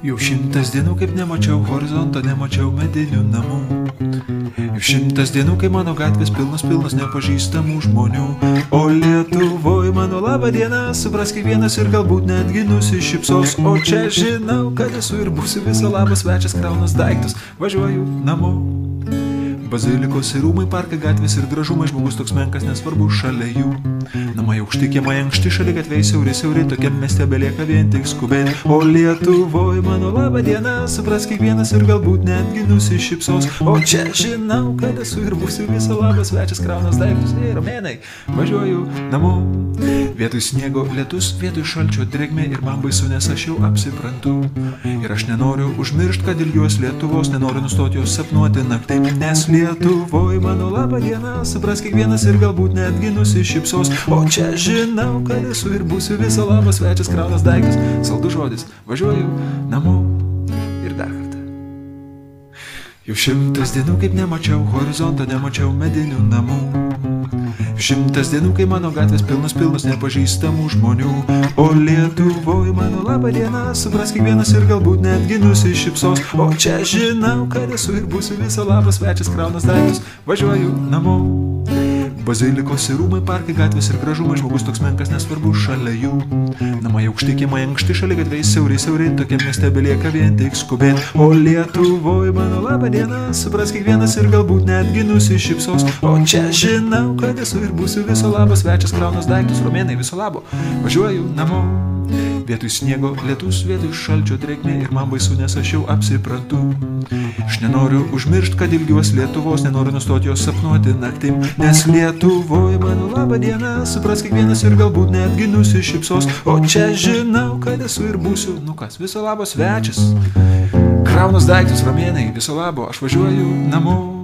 Jau 100 dienų kaip nemačiau horizonto, nemačiau medinių namų. Jau 100 dienų kai mano gatvės pilnos nepažįstamų žmonių. O Lietuvoj mano laba diena, supras kiekvienas ir galbūt netgi nusišypsos. O čia žinau, kad esu ir būsiu viso labo svečias, kraunas daiktus, važiuoju namo. Bazilikos ir rūmai, parkai, gatvės ir gražumai, žmogus toks menkas, nesvarbu šalia jų. Namai aukšti, kiemai ankšti, šalia gatviai siauri, tokiam mieste belieka vien tik skubėti. O Lietuvoj mano laba diena, supras kiekvienas ir galbūt netgi nusišypsos. O čia žinau, kad esu ir būsiu viso labo svečias, kraunas daiktus, romėnai, važiuoju namo. Vietoj sniego lietus, vietoj šalčio drėgmė ir man baisu, nes aš jau apsiprantu. Ir aš nenoriu užmiršt, kad ilgiuos Lietuvos, nenoriu nustoti jos sapnuoti naktai, nes Lietuvoj mano laba diena, supras kiekvienas ir galbūt netgi nusišypsos. O čia žinau, kad esu ir būsiu viso labo svečias, kraunas daiktus, saldus žodis, važiuoju namo. Ir dar kartą. Jau 100 dienų kaip nemačiau horizonto, nemačiau medinių namų. 100 dienų kai mano gatvės pilnos nepažįstamų žmonių. O Lietuvoj mano laba diena, supras kiekvienas ir galbūt netgi nusišypsos. O čia žinau, kad esu ir būsiu viso labo svečias, kraunas daiktus, važiuoju namo. Bazilikos ir rūmai, parkai, gatvės ir gražumai, žmogus toks menkas, nesvarbu šalia jų. Namai aukšti, kiemai ankšti, šalia gatviai siauri, tokiam mieste belieka vien tik skubėti. O Lietuvoj mano laba diena, supras kiekvienas ir galbūt netgi nusišypsos. O čia žinau, kad esu ir būsiu viso labo svečias, kraunas daiktus, romėnai, viso labo, važiuoju namo. Vietoj sniego lietus, vietoj šalčio drėgmė ir man baisu, nes aš jau apsiprantu. Aš nenoriu užmiršt, kad ilgiuos Lietuvos, nenoriu nustoti jos sapnuoti naktim, nes Lietuvoj mano laba diena, supras kiekvienas ir galbūt netgi nusišypsos. O čia žinau, kad esu ir būsiu, viso labo svečias, kraunas daiktus, romėnai, viso labo, aš važiuoju namo.